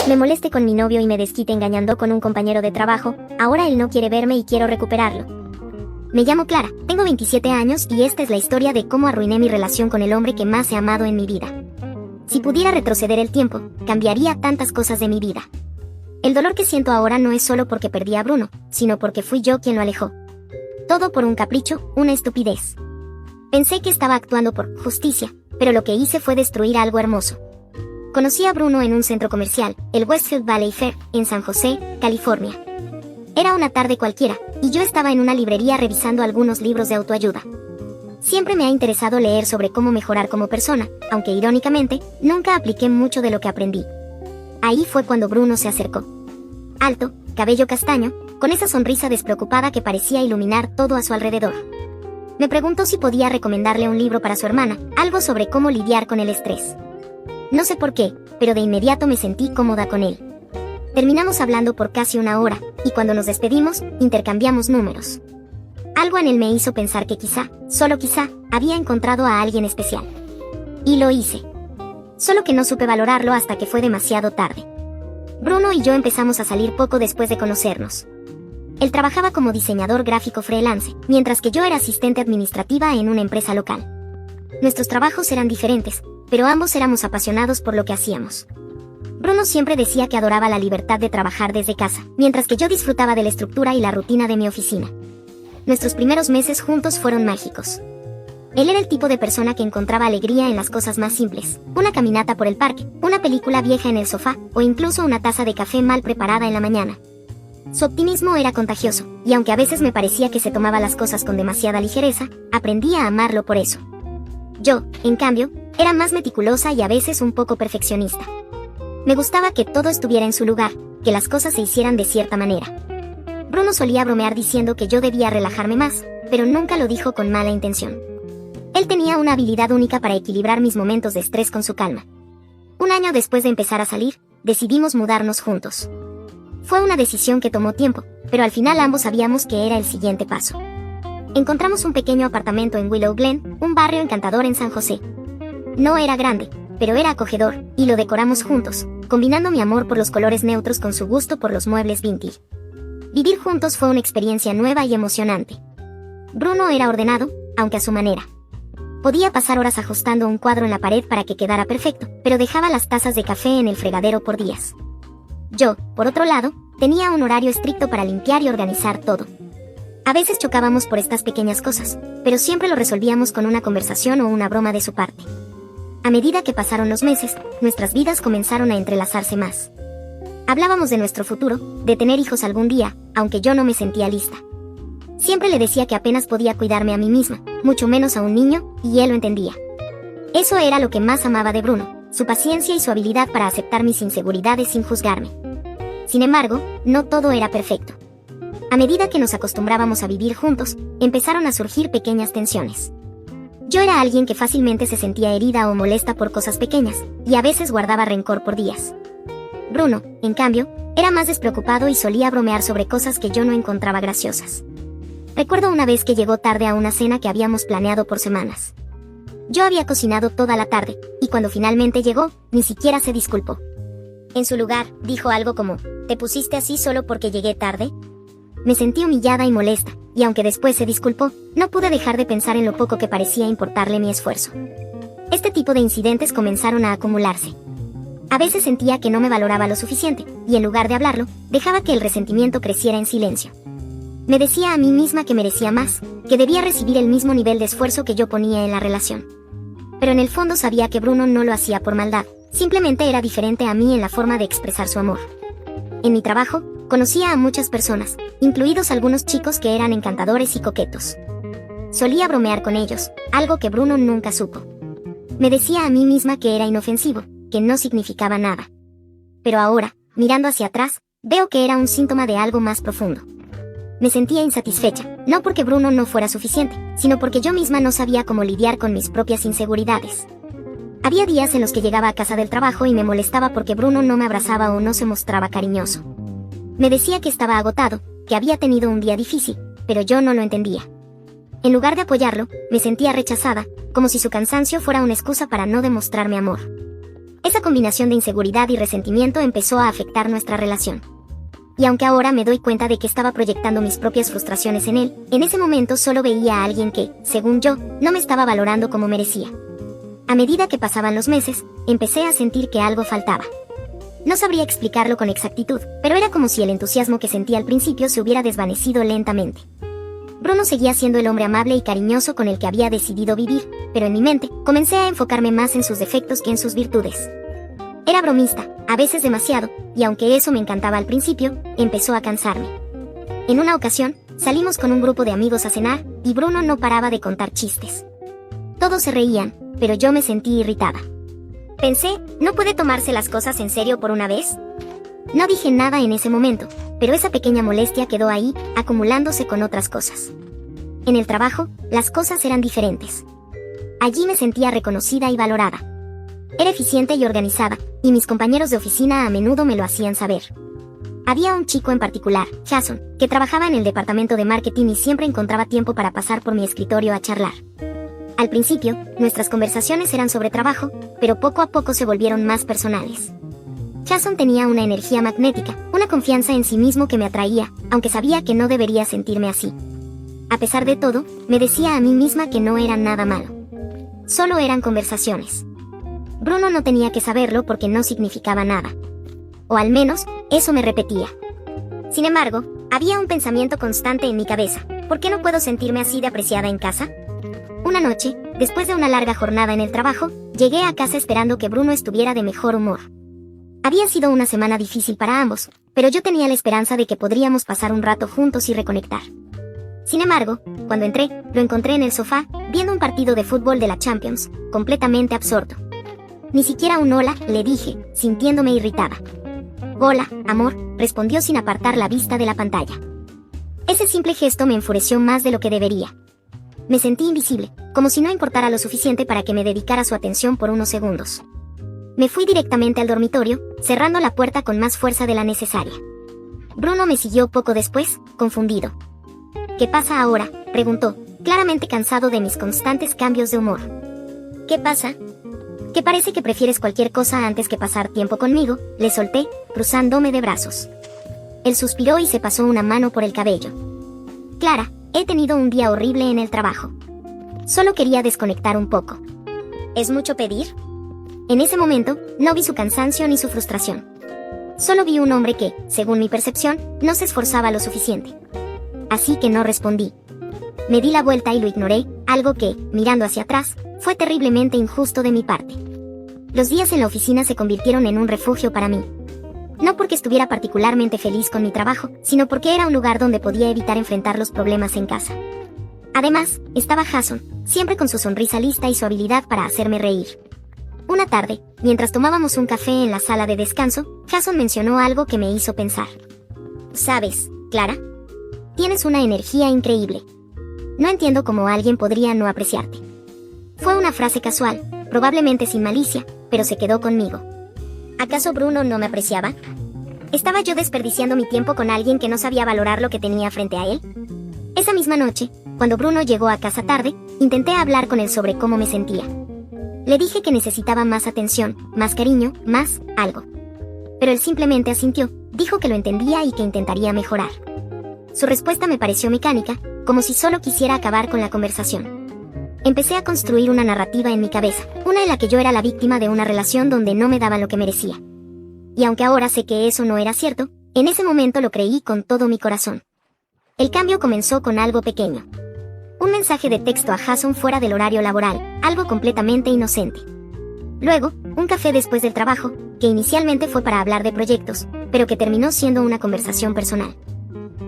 Me molesté con mi novio y me desquite engañando con un compañero de trabajo. Ahora él no quiere verme y quiero recuperarlo. Me llamo Clara, tengo 27 años y esta es la historia de cómo arruiné mi relación con el hombre que más he amado en mi vida. Si pudiera retroceder el tiempo, cambiaría tantas cosas de mi vida. El dolor que siento ahora no es solo porque perdí a Bruno, sino porque fui yo quien lo alejó. Todo por un capricho, una estupidez. Pensé que estaba actuando por justicia, pero lo que hice fue destruir algo hermoso. Conocí a Bruno en un centro comercial, el Westfield Valley Fair, en San José, California. Era una tarde cualquiera, y yo estaba en una librería revisando algunos libros de autoayuda. Siempre me ha interesado leer sobre cómo mejorar como persona, aunque irónicamente, nunca apliqué mucho de lo que aprendí. Ahí fue cuando Bruno se acercó. Alto, cabello castaño, con esa sonrisa despreocupada que parecía iluminar todo a su alrededor. Me preguntó si podía recomendarle un libro para su hermana, algo sobre cómo lidiar con el estrés. No sé por qué, pero de inmediato me sentí cómoda con él. Terminamos hablando por casi una hora, y cuando nos despedimos, intercambiamos números. Algo en él me hizo pensar que quizá, solo quizá, había encontrado a alguien especial. Y lo hice. Solo que no supe valorarlo hasta que fue demasiado tarde. Bruno y yo empezamos a salir poco después de conocernos. Él trabajaba como diseñador gráfico freelance, mientras que yo era asistente administrativa en una empresa local. Nuestros trabajos eran diferentes, pero ambos éramos apasionados por lo que hacíamos. Bruno siempre decía que adoraba la libertad de trabajar desde casa, mientras que yo disfrutaba de la estructura y la rutina de mi oficina. Nuestros primeros meses juntos fueron mágicos. Él era el tipo de persona que encontraba alegría en las cosas más simples, una caminata por el parque, una película vieja en el sofá, o incluso una taza de café mal preparada en la mañana. Su optimismo era contagioso, y aunque a veces me parecía que se tomaba las cosas con demasiada ligereza, aprendí a amarlo por eso. Yo, en cambio, era más meticulosa y a veces un poco perfeccionista. Me gustaba que todo estuviera en su lugar, que las cosas se hicieran de cierta manera. Bruno solía bromear diciendo que yo debía relajarme más, pero nunca lo dijo con mala intención. Él tenía una habilidad única para equilibrar mis momentos de estrés con su calma. Un año después de empezar a salir, decidimos mudarnos juntos. Fue una decisión que tomó tiempo, pero al final ambos sabíamos que era el siguiente paso. Encontramos un pequeño apartamento en Willow Glen, un barrio encantador en San José. No era grande, pero era acogedor, y lo decoramos juntos, combinando mi amor por los colores neutros con su gusto por los muebles vintage. Vivir juntos fue una experiencia nueva y emocionante. Bruno era ordenado, aunque a su manera. Podía pasar horas ajustando un cuadro en la pared para que quedara perfecto, pero dejaba las tazas de café en el fregadero por días. Yo, por otro lado, tenía un horario estricto para limpiar y organizar todo. A veces chocábamos por estas pequeñas cosas, pero siempre lo resolvíamos con una conversación o una broma de su parte. A medida que pasaron los meses, nuestras vidas comenzaron a entrelazarse más. Hablábamos de nuestro futuro, de tener hijos algún día, aunque yo no me sentía lista. Siempre le decía que apenas podía cuidarme a mí misma, mucho menos a un niño, y él lo entendía. Eso era lo que más amaba de Bruno, su paciencia y su habilidad para aceptar mis inseguridades sin juzgarme. Sin embargo, no todo era perfecto. A medida que nos acostumbrábamos a vivir juntos, empezaron a surgir pequeñas tensiones. Yo era alguien que fácilmente se sentía herida o molesta por cosas pequeñas, y a veces guardaba rencor por días. Bruno, en cambio, era más despreocupado y solía bromear sobre cosas que yo no encontraba graciosas. Recuerdo una vez que llegó tarde a una cena que habíamos planeado por semanas. Yo había cocinado toda la tarde, y cuando finalmente llegó, ni siquiera se disculpó. En su lugar, dijo algo como, ¿te pusiste así solo porque llegué tarde? Me sentí humillada y molesta, y aunque después se disculpó, no pude dejar de pensar en lo poco que parecía importarle mi esfuerzo. Este tipo de incidentes comenzaron a acumularse. A veces sentía que no me valoraba lo suficiente, y en lugar de hablarlo, dejaba que el resentimiento creciera en silencio. Me decía a mí misma que merecía más, que debía recibir el mismo nivel de esfuerzo que yo ponía en la relación. Pero en el fondo sabía que Bruno no lo hacía por maldad, simplemente era diferente a mí en la forma de expresar su amor. En mi trabajo, conocía a muchas personas, incluidos algunos chicos que eran encantadores y coquetos. Solía bromear con ellos, algo que Bruno nunca supo. Me decía a mí misma que era inofensivo, que no significaba nada. Pero ahora, mirando hacia atrás, veo que era un síntoma de algo más profundo. Me sentía insatisfecha, no porque Bruno no fuera suficiente, sino porque yo misma no sabía cómo lidiar con mis propias inseguridades. Había días en los que llegaba a casa del trabajo y me molestaba porque Bruno no me abrazaba o no se mostraba cariñoso. Me decía que estaba agotado, que había tenido un día difícil, pero yo no lo entendía. En lugar de apoyarlo, me sentía rechazada, como si su cansancio fuera una excusa para no demostrarme amor. Esa combinación de inseguridad y resentimiento empezó a afectar nuestra relación. Y aunque ahora me doy cuenta de que estaba proyectando mis propias frustraciones en él, en ese momento solo veía a alguien que, según yo, no me estaba valorando como merecía. A medida que pasaban los meses, empecé a sentir que algo faltaba. No sabría explicarlo con exactitud, pero era como si el entusiasmo que sentía al principio se hubiera desvanecido lentamente. Bruno seguía siendo el hombre amable y cariñoso con el que había decidido vivir, pero en mi mente, comencé a enfocarme más en sus defectos que en sus virtudes. Era bromista, a veces demasiado, y aunque eso me encantaba al principio, empezó a cansarme. En una ocasión, salimos con un grupo de amigos a cenar, y Bruno no paraba de contar chistes. Todos se reían, pero yo me sentí irritada. Pensé, ¿no puede tomarse las cosas en serio por una vez? No dije nada en ese momento, pero esa pequeña molestia quedó ahí, acumulándose con otras cosas. En el trabajo, las cosas eran diferentes. Allí me sentía reconocida y valorada. Era eficiente y organizada, y mis compañeros de oficina a menudo me lo hacían saber. Había un chico en particular, Jason, que trabajaba en el departamento de marketing y siempre encontraba tiempo para pasar por mi escritorio a charlar. Al principio, nuestras conversaciones eran sobre trabajo, pero poco a poco se volvieron más personales. Jason tenía una energía magnética, una confianza en sí mismo que me atraía, aunque sabía que no debería sentirme así. A pesar de todo, me decía a mí misma que no era nada malo. Solo eran conversaciones. Bruno no tenía que saberlo porque no significaba nada. O al menos, eso me repetía. Sin embargo, había un pensamiento constante en mi cabeza. ¿Por qué no puedo sentirme así de apreciada en casa? Una noche, después de una larga jornada en el trabajo, llegué a casa esperando que Bruno estuviera de mejor humor. Había sido una semana difícil para ambos, pero yo tenía la esperanza de que podríamos pasar un rato juntos y reconectar. Sin embargo, cuando entré, lo encontré en el sofá, viendo un partido de fútbol de la Champions, completamente absorto. Ni siquiera un hola, le dije, sintiéndome irritada. Hola, amor, respondió sin apartar la vista de la pantalla. Ese simple gesto me enfureció más de lo que debería. Me sentí invisible, como si no importara lo suficiente para que me dedicara su atención por unos segundos. Me fui directamente al dormitorio, cerrando la puerta con más fuerza de la necesaria. Bruno me siguió poco después, confundido. ¿Qué pasa ahora?, preguntó, claramente cansado de mis constantes cambios de humor. ¿Qué pasa? Que parece que prefieres cualquier cosa antes que pasar tiempo conmigo, le solté, cruzándome de brazos. Él suspiró y se pasó una mano por el cabello. Clara, he tenido un día horrible en el trabajo. Solo quería desconectar un poco. ¿Es mucho pedir? En ese momento, no vi su cansancio ni su frustración. Solo vi un hombre que, según mi percepción, no se esforzaba lo suficiente. Así que no respondí. Me di la vuelta y lo ignoré, algo que, mirando hacia atrás, fue terriblemente injusto de mi parte. Los días en la oficina se convirtieron en un refugio para mí. No porque estuviera particularmente feliz con mi trabajo, sino porque era un lugar donde podía evitar enfrentar los problemas en casa. Además, estaba Jason, siempre con su sonrisa lista y su habilidad para hacerme reír. Una tarde, mientras tomábamos un café en la sala de descanso, Jason mencionó algo que me hizo pensar. ¿Sabes, Clara? Tienes una energía increíble. No entiendo cómo alguien podría no apreciarte. Fue una frase casual, probablemente sin malicia, pero se quedó conmigo. ¿Acaso Bruno no me apreciaba? ¿Estaba yo desperdiciando mi tiempo con alguien que no sabía valorar lo que tenía frente a él? Esa misma noche, cuando Bruno llegó a casa tarde, intenté hablar con él sobre cómo me sentía. Le dije que necesitaba más atención, más cariño, más algo. Pero él simplemente asintió, dijo que lo entendía y que intentaría mejorar. Su respuesta me pareció mecánica, como si solo quisiera acabar con la conversación. Empecé a construir una narrativa en mi cabeza, una en la que yo era la víctima de una relación donde no me daban lo que merecía. Y aunque ahora sé que eso no era cierto, en ese momento lo creí con todo mi corazón. El cambio comenzó con algo pequeño. Un mensaje de texto a Jason fuera del horario laboral, algo completamente inocente. Luego, un café después del trabajo, que inicialmente fue para hablar de proyectos, pero que terminó siendo una conversación personal.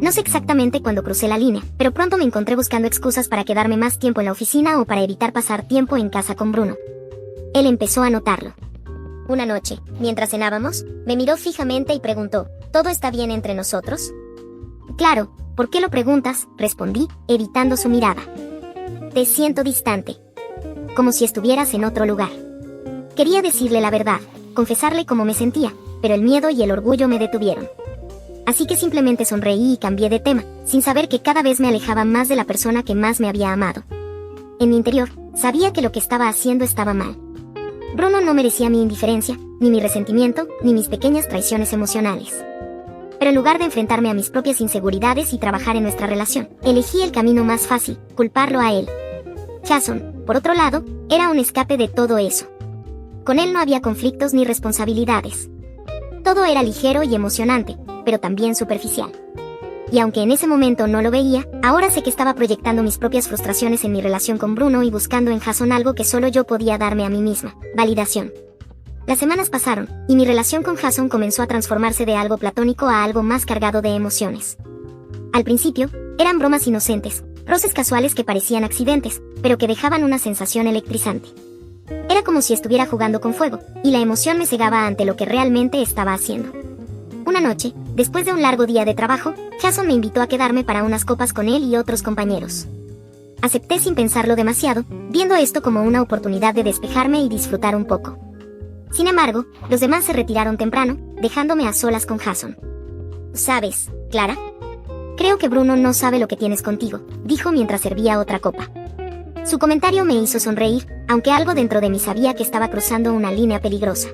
No sé exactamente cuándo crucé la línea, pero pronto me encontré buscando excusas para quedarme más tiempo en la oficina o para evitar pasar tiempo en casa con Bruno. Él empezó a notarlo. Una noche, mientras cenábamos, me miró fijamente y preguntó, ¿todo está bien entre nosotros? Claro, ¿por qué lo preguntas?, respondí, evitando su mirada. Te siento distante. Como si estuvieras en otro lugar. Quería decirle la verdad, confesarle cómo me sentía, pero el miedo y el orgullo me detuvieron. Así que simplemente sonreí y cambié de tema, sin saber que cada vez me alejaba más de la persona que más me había amado. En mi interior, sabía que lo que estaba haciendo estaba mal. Bruno no merecía mi indiferencia, ni mi resentimiento, ni mis pequeñas traiciones emocionales. Pero en lugar de enfrentarme a mis propias inseguridades y trabajar en nuestra relación, elegí el camino más fácil, culparlo a él. Jason, por otro lado, era un escape de todo eso. Con él no había conflictos ni responsabilidades. Todo era ligero y emocionante, pero también superficial. Y aunque en ese momento no lo veía, ahora sé que estaba proyectando mis propias frustraciones en mi relación con Bruno y buscando en Jason algo que solo yo podía darme a mí misma: validación. Las semanas pasaron, y mi relación con Jason comenzó a transformarse de algo platónico a algo más cargado de emociones. Al principio, eran bromas inocentes, roces casuales que parecían accidentes, pero que dejaban una sensación electrizante. Era como si estuviera jugando con fuego, y la emoción me cegaba ante lo que realmente estaba haciendo. Una noche, después de un largo día de trabajo, Jason me invitó a quedarme para unas copas con él y otros compañeros. Acepté sin pensarlo demasiado, viendo esto como una oportunidad de despejarme y disfrutar un poco. Sin embargo, los demás se retiraron temprano, dejándome a solas con Jason. ¿Sabes, Clara? Creo que Bruno no sabe lo que tienes contigo, dijo mientras servía otra copa. Su comentario me hizo sonreír, aunque algo dentro de mí sabía que estaba cruzando una línea peligrosa.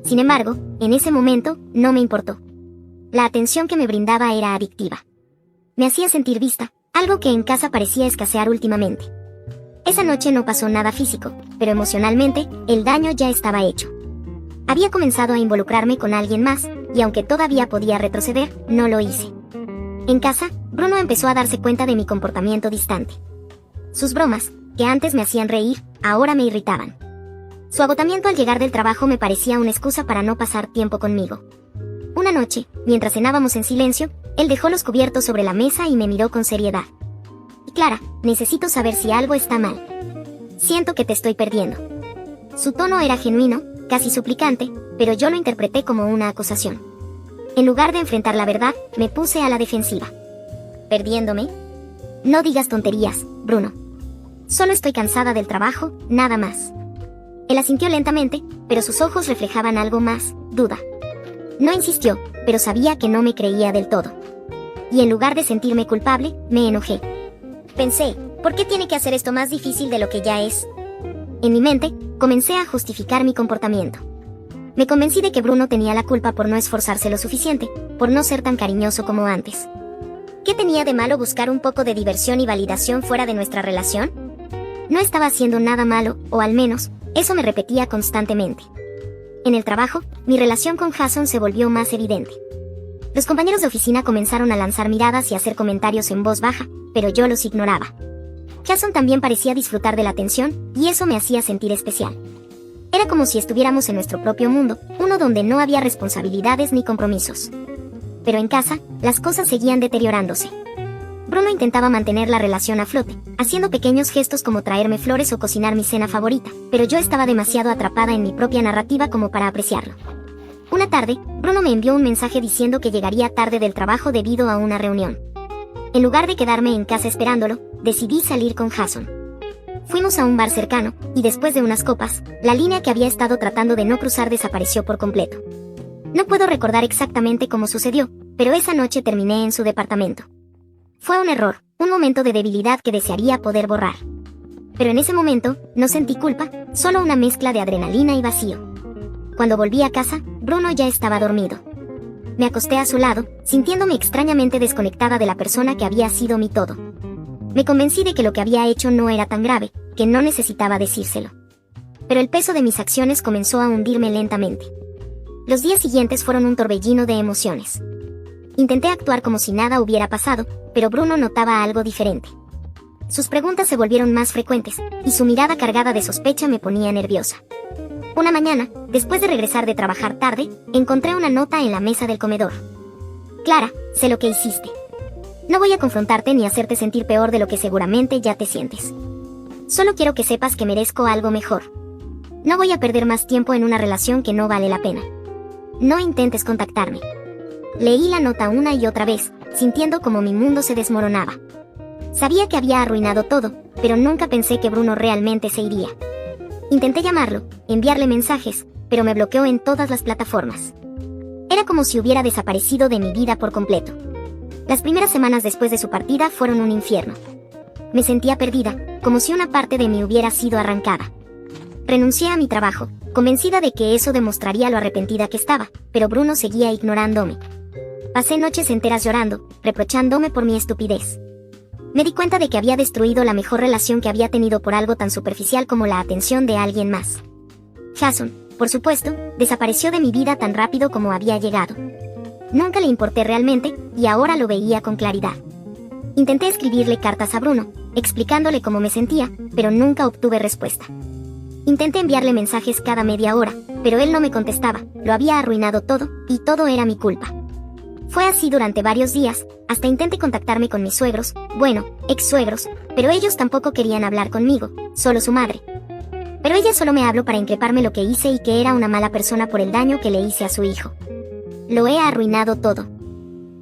Sin embargo, en ese momento, no me importó. La atención que me brindaba era adictiva. Me hacía sentir vista, algo que en casa parecía escasear últimamente. Esa noche no pasó nada físico, pero emocionalmente, el daño ya estaba hecho. Había comenzado a involucrarme con alguien más, y aunque todavía podía retroceder, no lo hice. En casa, Bruno empezó a darse cuenta de mi comportamiento distante. Sus bromas, que antes me hacían reír, ahora me irritaban. Su agotamiento al llegar del trabajo me parecía una excusa para no pasar tiempo conmigo. Una noche, mientras cenábamos en silencio, él dejó los cubiertos sobre la mesa y me miró con seriedad. Y Clara, necesito saber si algo está mal. Siento que te estoy perdiendo. Su tono era genuino, casi suplicante, pero yo lo interpreté como una acusación. En lugar de enfrentar la verdad, me puse a la defensiva. ¿Perdiéndome? No digas tonterías, Bruno. Solo estoy cansada del trabajo, nada más. Él asintió lentamente, pero sus ojos reflejaban algo más: duda. No insistió, pero sabía que no me creía del todo. Y en lugar de sentirme culpable, me enojé. Pensé, ¿por qué tiene que hacer esto más difícil de lo que ya es? En mi mente, comencé a justificar mi comportamiento. Me convencí de que Bruno tenía la culpa por no esforzarse lo suficiente, por no ser tan cariñoso como antes. ¿Qué tenía de malo buscar un poco de diversión y validación fuera de nuestra relación? No estaba haciendo nada malo, o al menos, eso me repetía constantemente. En el trabajo, mi relación con Jason se volvió más evidente. Los compañeros de oficina comenzaron a lanzar miradas y hacer comentarios en voz baja, pero yo los ignoraba. Jason también parecía disfrutar de la atención, y eso me hacía sentir especial. Era como si estuviéramos en nuestro propio mundo, uno donde no había responsabilidades ni compromisos. Pero en casa, las cosas seguían deteriorándose. Bruno intentaba mantener la relación a flote, haciendo pequeños gestos como traerme flores o cocinar mi cena favorita, pero yo estaba demasiado atrapada en mi propia narrativa como para apreciarlo. Una tarde, Bruno me envió un mensaje diciendo que llegaría tarde del trabajo debido a una reunión. En lugar de quedarme en casa esperándolo, decidí salir con Jason. Fuimos a un bar cercano, y después de unas copas, la línea que había estado tratando de no cruzar desapareció por completo. No puedo recordar exactamente cómo sucedió, pero esa noche terminé en su departamento. Fue un error, un momento de debilidad que desearía poder borrar. Pero en ese momento, no sentí culpa, solo una mezcla de adrenalina y vacío. Cuando volví a casa, Bruno ya estaba dormido. Me acosté a su lado, sintiéndome extrañamente desconectada de la persona que había sido mi todo. Me convencí de que lo que había hecho no era tan grave, que no necesitaba decírselo. Pero el peso de mis acciones comenzó a hundirme lentamente. Los días siguientes fueron un torbellino de emociones. Intenté actuar como si nada hubiera pasado, pero Bruno notaba algo diferente. Sus preguntas se volvieron más frecuentes, y su mirada cargada de sospecha me ponía nerviosa. Una mañana, después de regresar de trabajar tarde, encontré una nota en la mesa del comedor. Clara, sé lo que hiciste. No voy a confrontarte ni hacerte sentir peor de lo que seguramente ya te sientes. Solo quiero que sepas que merezco algo mejor. No voy a perder más tiempo en una relación que no vale la pena. No intentes contactarme. Leí la nota una y otra vez, sintiendo como mi mundo se desmoronaba. Sabía que había arruinado todo, pero nunca pensé que Bruno realmente se iría. Intenté llamarlo, enviarle mensajes, pero me bloqueó en todas las plataformas. Era como si hubiera desaparecido de mi vida por completo. Las primeras semanas después de su partida fueron un infierno. Me sentía perdida, como si una parte de mí hubiera sido arrancada. Renuncié a mi trabajo, convencida de que eso demostraría lo arrepentida que estaba, pero Bruno seguía ignorándome. Pasé noches enteras llorando, reprochándome por mi estupidez. Me di cuenta de que había destruido la mejor relación que había tenido por algo tan superficial como la atención de alguien más. Jason, por supuesto, desapareció de mi vida tan rápido como había llegado. Nunca le importé realmente, y ahora lo veía con claridad. Intenté escribirle cartas a Bruno, explicándole cómo me sentía, pero nunca obtuve respuesta. Intenté enviarle mensajes cada media hora, pero él no me contestaba, lo había arruinado todo, y todo era mi culpa. Fue así durante varios días, hasta intenté contactarme con mis suegros, bueno, ex-suegros, pero ellos tampoco querían hablar conmigo, solo su madre. Pero ella solo me habló para increparme lo que hice y que era una mala persona por el daño que le hice a su hijo. Lo he arruinado todo.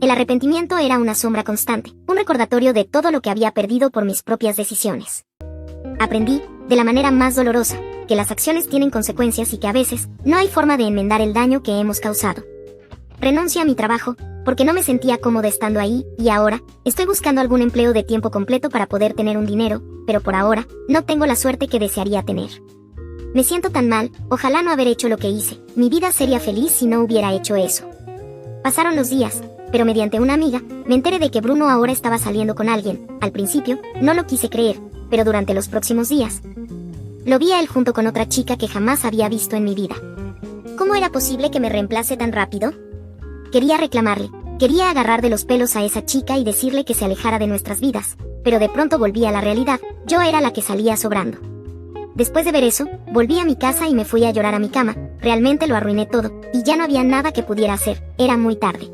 El arrepentimiento era una sombra constante, un recordatorio de todo lo que había perdido por mis propias decisiones. Aprendí, de la manera más dolorosa, que las acciones tienen consecuencias y que a veces no hay forma de enmendar el daño que hemos causado. Renuncié a mi trabajo, porque no me sentía cómoda estando ahí, y ahora, estoy buscando algún empleo de tiempo completo para poder tener un dinero, pero por ahora, no tengo la suerte que desearía tener. Me siento tan mal, ojalá no haber hecho lo que hice, mi vida sería feliz si no hubiera hecho eso. Pasaron los días, pero mediante una amiga, me enteré de que Bruno ahora estaba saliendo con alguien. Al principio, no lo quise creer, pero durante los próximos días, lo vi a él junto con otra chica que jamás había visto en mi vida. ¿Cómo era posible que me reemplace tan rápido? Quería reclamarle, quería agarrar de los pelos a esa chica y decirle que se alejara de nuestras vidas, pero de pronto volví a la realidad, yo era la que salía sobrando. Después de ver eso, volví a mi casa y me fui a llorar a mi cama, realmente lo arruiné todo, y ya no había nada que pudiera hacer, era muy tarde.